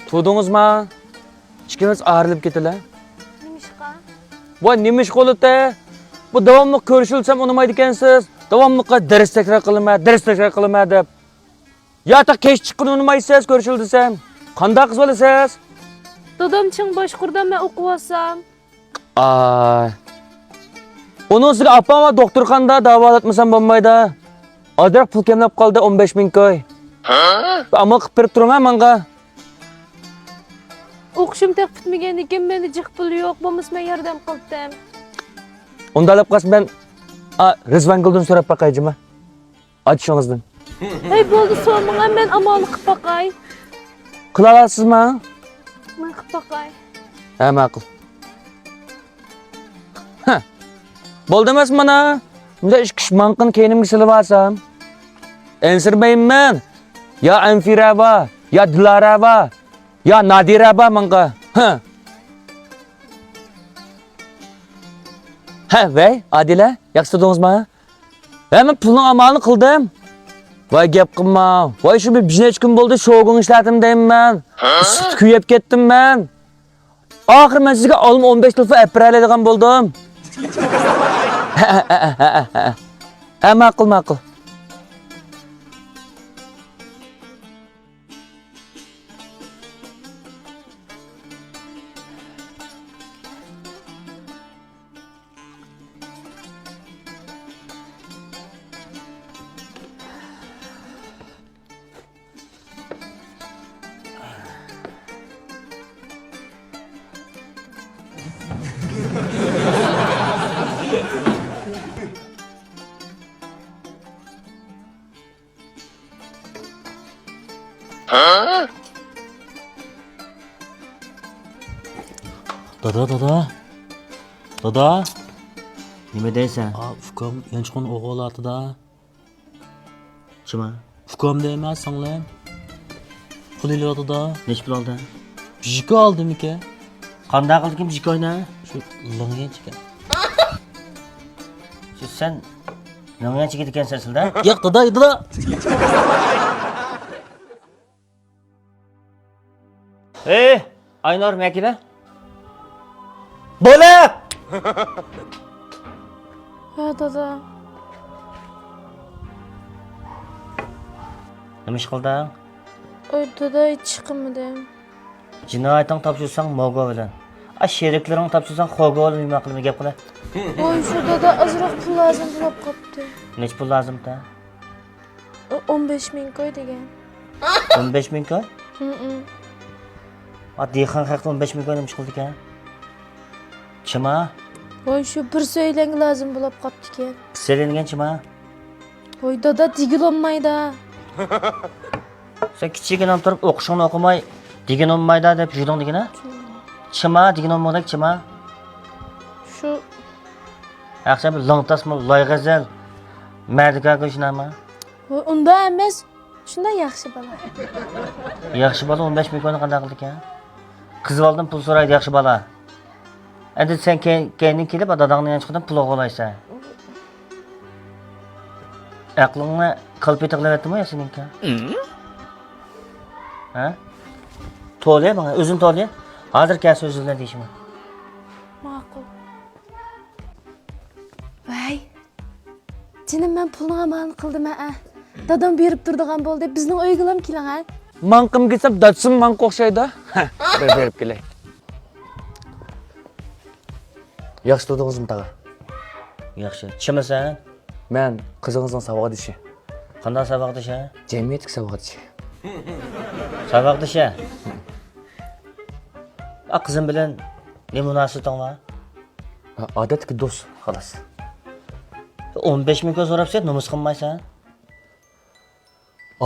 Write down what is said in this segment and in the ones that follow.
Tudunuzma? İkimiz ayrılıp getiler. Nimişqa? Bu neymiş kolukta? Bu devamlı görüşülsem unumaydı ekansiz. Devamlı ders tekrar kılma deb. Ya da keç çıkın unumaysiz görüşül desem. Qanday qız bolasiz? Dadam çın Boşqurdan men o'qib olsam. Ay. Onun sizga apam va doktorxonada davolatmasam bo'lmaydi. Oddiroq pul kemlab qoldi 15 ming koy. Amal qilib berib turaman menga. O'qishim tek bitmagan ekan, menda jiq pul yo'q, bo'lmasa men yordam qildim. Undalab qolsa men Rizvanguldan so'rab baqayjimi? Aytishingizdan. Hey bo'ldi, so'rmang, men amal qilib baqay. Qila olasizmi? Men qilib baqay. Ha, ma'qul. Bo'ldi emas mana. Bunda ish manqin keynimga silib olsam. Ensirmayman. Ya Anfira va, ya Dilara va, ya Nadira va menga. Ha, vay, Adila, yaxshi tudingizmi? Men pulning amalini qildim. Voy gap qilma. Voy shu bir necha kun bo'ldi shogun ishladim deyman. Sut kuyib ketdim men. Oxir men sizga olma 15 tilfa apraladigan bo'ldim. Ma'qul. Dada. Nima deysan? Ukam yanchqon o'g'illatida. Chima? Ukam deyman singlim. Pul ilyotida. Nech pul oldi? Bijika oldim aka. Qanday qildim jikoyni? Shu langyanchika. Shu sen langyanchika ekansan sizda? Yo'q dada. Aynor makila. Bola! Ha, dada. Nima ish qilding? Oy, dada, chiqimdim. Jinoyatni topshirsang Mogo bilan. Sheriklaring topshirsang Xogo bilan nima qilma gap qila. Oy, shu dada azroq pul lazım bo'lib qopti. Nech pul lazim-da? 15 ming koy degan. 15 ming koy? Dehqon haqida 15 ming koy nima ish qildi ekan? Chima? Oy, shu bir so'ylang lazım bo'lib qopti ekan. Selingan chima? Oy, dada, digil olmaydi. Sen kichigina turib o'qishingni o'qimay, degan olmaydi deb yurding degina? Chima, degan olmadak chima. Shu Yaxshi bir longtasmi, loyg'azal, mardikaga shunami? unda emas, shunda yaxshi bola. Yaxshi bola 15 ming ko'ni qanday qildi ekan? Qiz oldim pul so'raydi yaxshi bola. Endi sen keyin kelib dadangni yanchiqdan pul o'g'irlaysan. Aqlingni qalpita qilyaptimi yo seninki? Ha? To'lay bana, o'zing to'lay. Hozir kelsa o'zinglar deyishmi? Ma'qul. Vay. Jinim men pulning amalini qildim a. Dadam berib turdigan bo'ldi. Bizning uyga ham keling a. Manqim gitsam datsim manq o'xshaydi. Berib kelay. Yaxshi tudingizmi tag'a? Yaxshi. Chimasan? Men qizingizning savoqdishi. Qanday savoqdishi? Jamiyatga savoqdishi. Savoqdishi. Qizim bilan ne munosabating bor? Odatdagi do'st, xolos. 15 ming so'rabsan, nomus qilmaysan.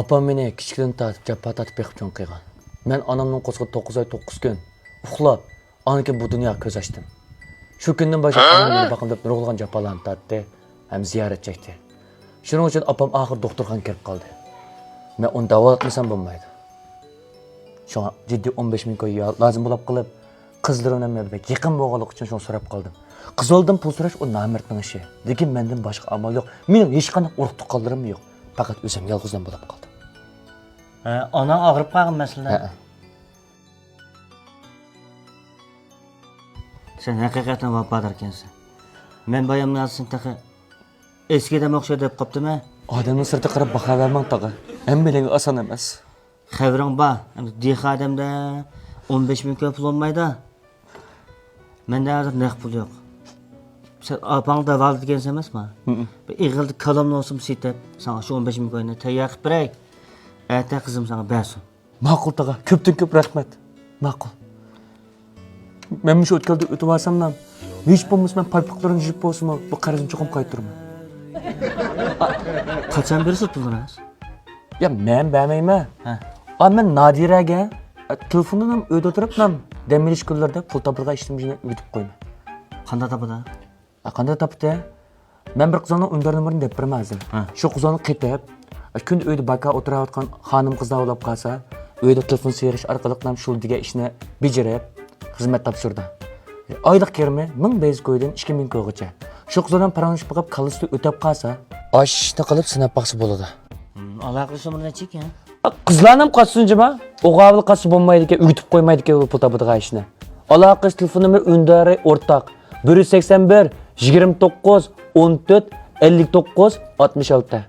Opam meni kichikdan tatib, jabba tatib beqib cho'ng qilgan. Men onamning qo'zg'i 9 oy 9 kun uxlab, onaki bu dunyoga ko'z ochdim. Shu kundan boshlab onam meni baqim deb nurg'ulgan jabbalarni tatdi, ham ziyorat chekdi. Shuning uchun opam oxir doktorxonaga kirib qoldi. Men uni davolatmasam bo'lmaydi. Shunga jiddiy 15 ming ko'y lozim bo'lib qilib, qizlarimdan men yaqin bo'lganlik uchun shuni so'rab qoldim. Qiz oldim pul so'rash o namertning ishi. Lekin mendan boshqa amal yo'q. Mening hech qanday urug' tuqqanlarim yo'q. Faqat o'zim yolg'izdan bo'lib qoldim. Ona og'rib qolgan masalan. Sen hakikaten vafadar ekansan. Men bayamni yazsın taqa. Eskiden o'xsha deb qopdimi? Odamning sirti qarab baho bermang tog'a. Hammalarga oson emas. Xabaring bor. Deha odamda 15 ming pul olmaydi. Menda hozir naq pul yo'q. Sen apang da valid degansan emasmi? Bir ig'ildi kalomni olsam setib, sana shu 15 ming ko'yni tayyor qilib beray. Ata qizim sana bersin. Ma'qul tog'a, ko'pdan ko'p rahmat. Ma'qul. Men shu o'tkalda o'tib olsamdan, hech bo'lmasa men palpiqlarini yuzib bo'lsam, bu qarzni cho'qim qaytiraman. Qachon berasiz pulni? Ya men bermayman. Ha. Men Nadiraga telefondan ham uyda o'tirib ham dam olish kunlarda pul topilgan ishimni o'tib qo'yman. Qanday topadi? Qanday topdi? Men bir qizning undan numerini deb bermazdim. Shu qizni qitib, kun uyda baka o'tirayotgan xonim qizlar bo'lib qolsa, uyda telefon serish orqali ham shu degan ishni bajarib, xizmat topshirdi. Oylik kirmi 1000 ko'ydan 2000 ko'ygacha. Shu qizdan parangish qilib qalisida o'tab qolsa, oshishni qilib sinab baqsa bo'ladi. Aloqasi buni necha ekan? Qizlarnim qatsunjima, o'g'avil qatsi bo'lmaydi ekan, o'gitib qo'ymaydi ekan bu pul topadigan ishni. Aloqasi telefon nomeri undari o'rtaq 181 29 14 59 66.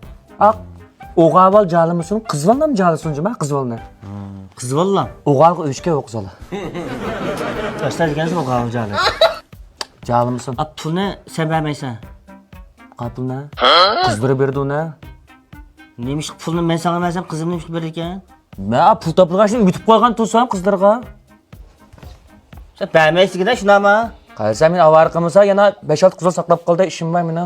O'g'avil jalimisini qizvalnam jalisunjima, qizvalni. Qizvallam. O'g'avil o'shga o'qizala. Yoshlar degansiz o'g'avil jali. Jalimisin. Pulni sen bermaysan. Qapulni qizdirib berdi uni. Neymiş pulni men sana versem kızım neymiş verir ekan? Men pul topilgan ishni yutib qo'ygan tursam qizlarga. Sen bermaysiz-da shunami? Qaysa men avar qilmasa yana 5-6 qizlar saqlab qoldi, ishim bor meni.